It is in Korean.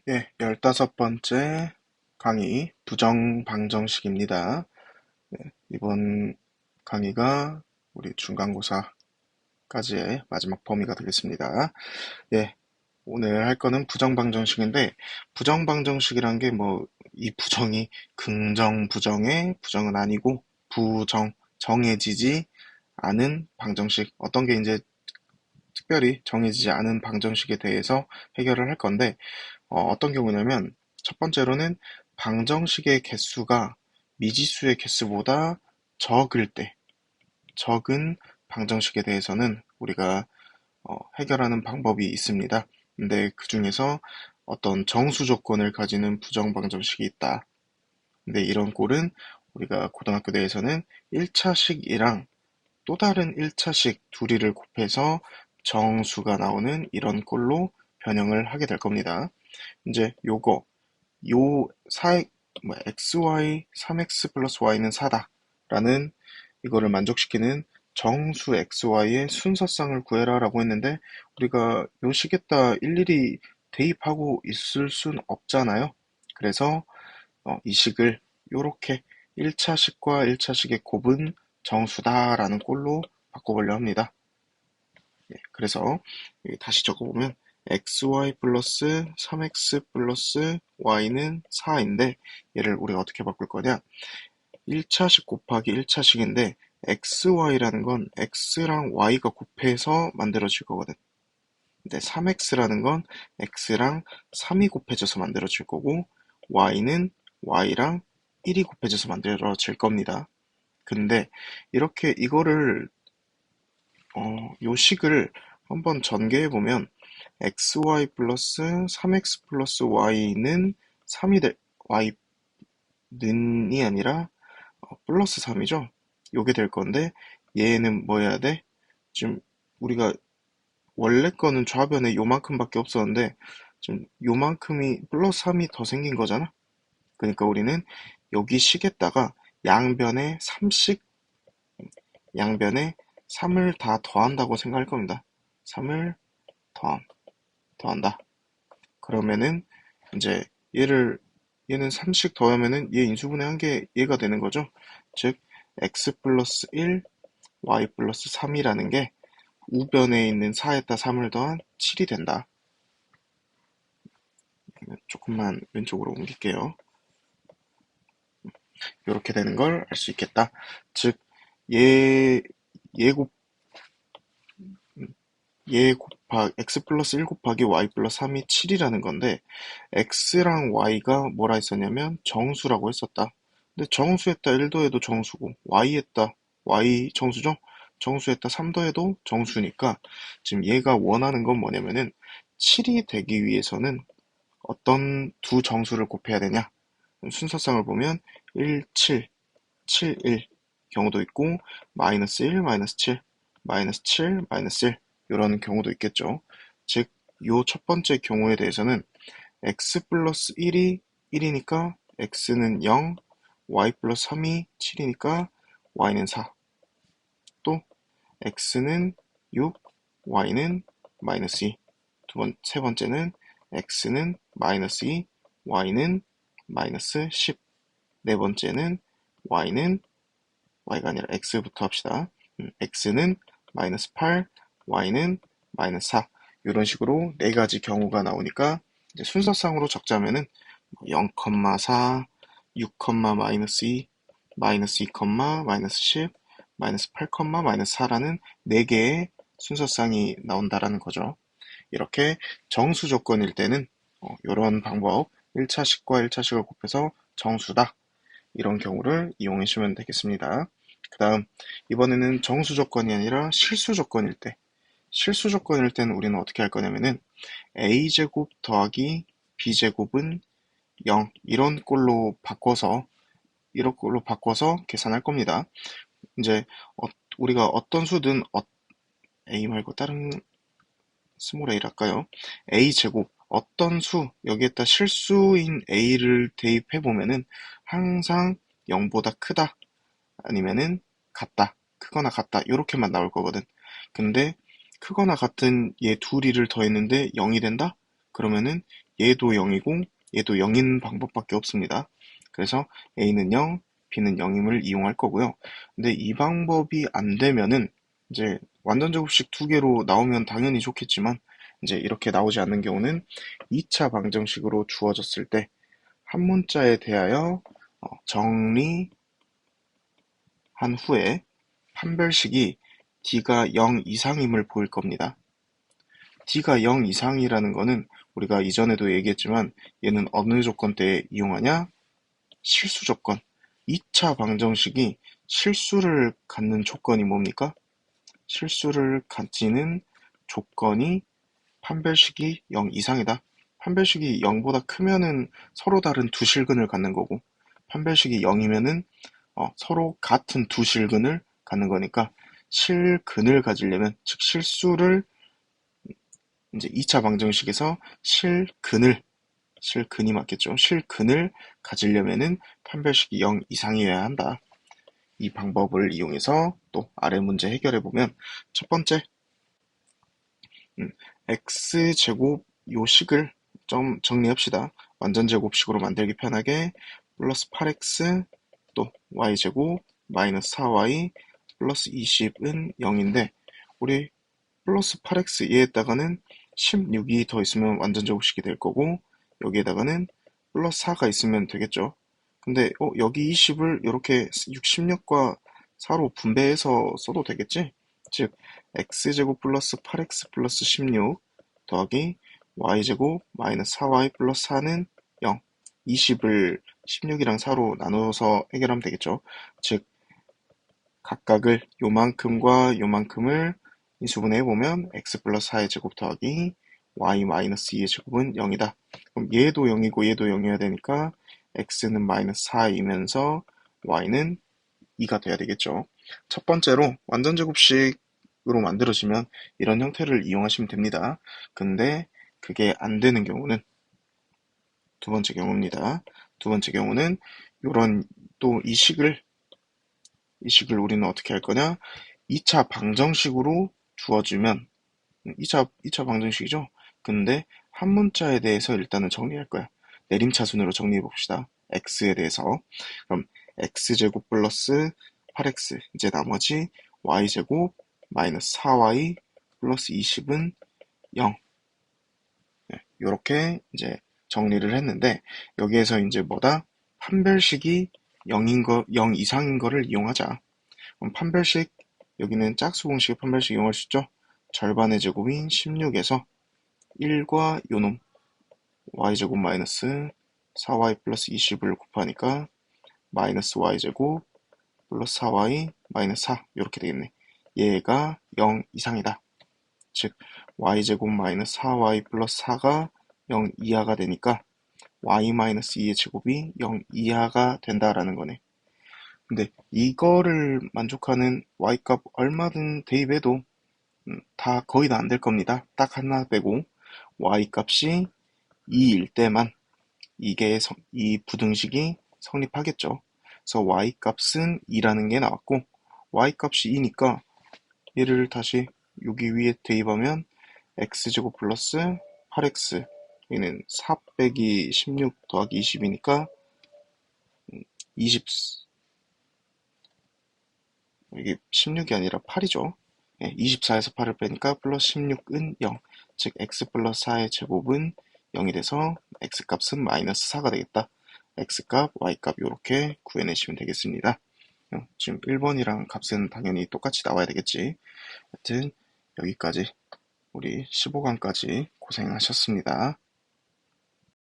예, 15번째 강의 부정방정식입니다. 이번 강의가 우리 중간고사까지의 마지막 범위가 되겠습니다. 예, 오늘 할 거는 부정방정식인데 부정방정식이란 게 이 부정이 긍정, 부정의 부정은 아니고 부정, 정해지지 않은 방정식, 어떤 게 이제 특별히 정해지지 않은 방정식에 대해서 해결을 할 건데 어떤 경우냐면 첫 번째로는 방정식의 개수가 미지수의 개수보다 적을 때, 적은 방정식에 대해서는 우리가 해결하는 방법이 있습니다. 근데 그 중에서 어떤 정수 조건을 가지는 부정 방정식이 있다. 근데 이런 꼴은 우리가 고등학교 내에서는 1차식이랑 또 다른 1차식 두리를 곱해서 정수가 나오는 이런 꼴로 변형을 하게 될 겁니다. 이제 요 xy 3x 플러스 y는 4다 라는 이거를 만족시키는 정수 xy의 순서쌍을 구해라 라고 했는데 우리가 요 식에다 일일이 대입하고 있을 순 없잖아요. 그래서 이 식을 요렇게 1차식과 1차식의 곱은 정수다 라는 꼴로 바꿔보려 합니다. 그래서 다시 적어보면 xy 플러스 3x 플러스 y는 4인데 얘를 우리가 어떻게 바꿀 거냐, 1차식 곱하기 1차식인데 xy라는 건 x랑 y가 곱해서 만들어질 거거든. 근데 3x라는 건 x랑 3이 곱해져서 만들어질 거고 y는 y랑 1이 곱해져서 만들어질 겁니다. 근데 이렇게 이거를 요 식을 한번 전개해 보면 xy 플러스 3x 플러스 y는 3이 y는이 아니라 플러스 3이죠. 요게 될 건데 얘는 뭐 해야 돼? 지금 우리가 원래 거는 좌변에 요만큼밖에 없었는데 지금 요만큼이 플러스 3이 더 생긴 거잖아. 그러니까 우리는 여기 식에다가 양변에 3씩, 양변에 3을 다 더한다고 생각할 겁니다. 3을 더한다. 그러면은 이제 얘는 3씩 더하면은 얘 인수분해한 게 얘가 되는 거죠. 즉 x 플러스 1, y 플러스 3이라는 게 우변에 있는 4에다 3을 더한 7이 된다. 조금만 왼쪽으로 옮길게요. 이렇게 되는 걸 알 수 있겠다. 즉 얘, 얘 곱, x 플러스 1 곱하기 y 플러스 3이 7이라는 건데 x랑 y가 뭐라 했었냐면 정수라고 했었다. 근데 정수에다 1 더해도 정수고 y에다 y 정수죠? 정수에다 3 더해도 정수니까 지금 얘가 원하는 건 뭐냐면은 7이 되기 위해서는 어떤 두 정수를 곱해야 되냐? 순서상을 보면 1, 7, 7, 1 경우도 있고 마이너스 1, 마이너스 7, 마이너스 7, 마이너스 1 이런 경우도 있겠죠. 즉, 요 첫 번째 경우에 대해서는 x 플러스 1이 1이니까 x는 0, y 플러스 3이 7이니까 y는 4. 또 x는 6, y는 마이너스 2. 세 번째는 x는 마이너스 2, y는 마이너스 10. 네 번째는 y가 아니라 x부터 합시다. x는 마이너스 8, y는 마이너스 4. 이런 식으로 네 가지 경우가 나오니까 이제 순서상으로 적자면은 0,4, 6, 마이너스 2, 마이너스 2, 마이너스 10, 마이너스 8, 마이너스 4라는 네 개의 순서상이 나온다라는 거죠. 이렇게 정수 조건일 때는 이런 방법, 1차식과 1차식을 곱해서 정수다. 이런 경우를 이용해 주시면 되겠습니다. 그 다음, 이번에는 정수 조건이 아니라 실수 조건일 때, 실수 조건일 때는 우리는 어떻게 할 거냐면은 a제곱 더하기 b제곱은 0 이런 꼴로 바꿔서 계산할 겁니다. 이제 우리가 어떤 수든 a 말고 다른 스몰 a를 할까요? a제곱 어떤 수 여기에다 실수인 a를 대입해 보면은 항상 0보다 크다 아니면은 같다, 크거나 같다 이렇게만 나올 거거든. 근데 크거나 같은 얘 둘이를 더했는데 0이 된다? 그러면은 얘도 0이고 얘도 0인 방법밖에 없습니다. 그래서 A는 0, B는 0임을 이용할 거고요. 근데 이 방법이 안 되면은 이제 완전 제곱식 두 개로 나오면 당연히 좋겠지만 이제 이렇게 나오지 않는 경우는 2차 방정식으로 주어졌을 때 한 문자에 대하여 정리한 후에 판별식이 D가 0 이상임을 보일 겁니다. D가 0 이상이라는 거는 우리가 이전에도 얘기했지만 얘는 어느 조건 때 이용하냐? 실수 조건. 2차 방정식이 실수를 갖는 조건이 뭡니까? 실수를 가지는 조건이 판별식이 0 이상이다. 판별식이 0보다 크면은 서로 다른 두 실근을 갖는 거고, 판별식이 0이면은 서로 같은 두 실근을 갖는 거니까 실근을 가지려면, 즉 실수를 이제 2차 방정식에서 실근이 맞겠죠. 실근을 가지려면은 판별식이 0 이상이어야 한다. 이 방법을 이용해서 또 아래 문제 해결해 보면 첫 번째, x제곱 요 식을 좀 정리합시다. 완전 제곱식으로 만들기 편하게 플러스 8x 또 y제곱 마이너스 4y 플러스 20은 0인데 우리 플러스 8x 얘에다가는 16이 더 있으면 완전 제곱식이 될 거고 여기에다가는 플러스 4가 있으면 되겠죠. 근데 여기 20을 이렇게 16과 4로 분배해서 써도 되겠지? 즉 x제곱 플러스 8x 플러스 16 더하기 y제곱 마이너스 4y 플러스 4는 0. 20을 16이랑 4로 나눠서 해결하면 되겠죠. 즉 각각을 요만큼과 요만큼을 인수분해해보면 x 플러스 4의 제곱 더하기 y 마이너스 2의 제곱은 0이다. 그럼 얘도 0이고 얘도 0이어야 되니까 x는 마이너스 4이면서 y는 2가 돼야 되겠죠. 첫 번째로 완전 제곱식으로 만들어지면 이런 형태를 이용하시면 됩니다. 근데 그게 안 되는 경우는 두 번째 경우입니다. 두 번째 경우는 요런 또 이 식을 우리는 어떻게 할 거냐? 2차 방정식으로 주어주면 2차 방정식이죠? 근데 한 문자에 대해서 일단은 정리할 거야. 내림차순으로 정리해 봅시다. x에 대해서. 그럼 x제곱 플러스 8x 이제 나머지 y제곱 마이너스 4y 플러스 20은 0. 이렇게 이제 정리를 했는데 여기에서 이제 뭐다? 판별식이 0 이상인 거를 이용하자. 그럼 판별식 여기는 짝수 공식의 판별식 이용할 수 있죠? 절반의 제곱인 16에서 1과 요놈 y제곱 마이너스 4y 플러스 20을 곱하니까 마이너스 y제곱 플러스 4y 마이너스 4 이렇게 되겠네. 얘가 0 이상이다. 즉 y제곱 마이너스 4y 플러스 4가 0 이하가 되니까 y 마이너스 2의 제곱이 0 이하가 된다라는 거네. 근데 이거를 만족하는 y값 얼마든 대입해도 다 거의 다 안 될 겁니다. 딱 하나 빼고 y값이 2일 때만 이 부등식이 성립하겠죠. 그래서 y값은 2라는 게 나왔고 y값이 2니까 얘를 다시 여기 위에 대입하면 x제곱 플러스 8x 여기는 4 빼기 16 더하기 20이니까 20 이게 16이 아니라 8이죠. 24에서 8을 빼니까 플러스 16은 0. 즉 x 플러스 4의 제곱은 0이 돼서 x값은 마이너스 4가 되겠다. x값, y값 이렇게 구해내시면 되겠습니다. 지금 1번이랑 값은 당연히 똑같이 나와야 되겠지. 하여튼 여기까지 우리 15강까지 고생하셨습니다.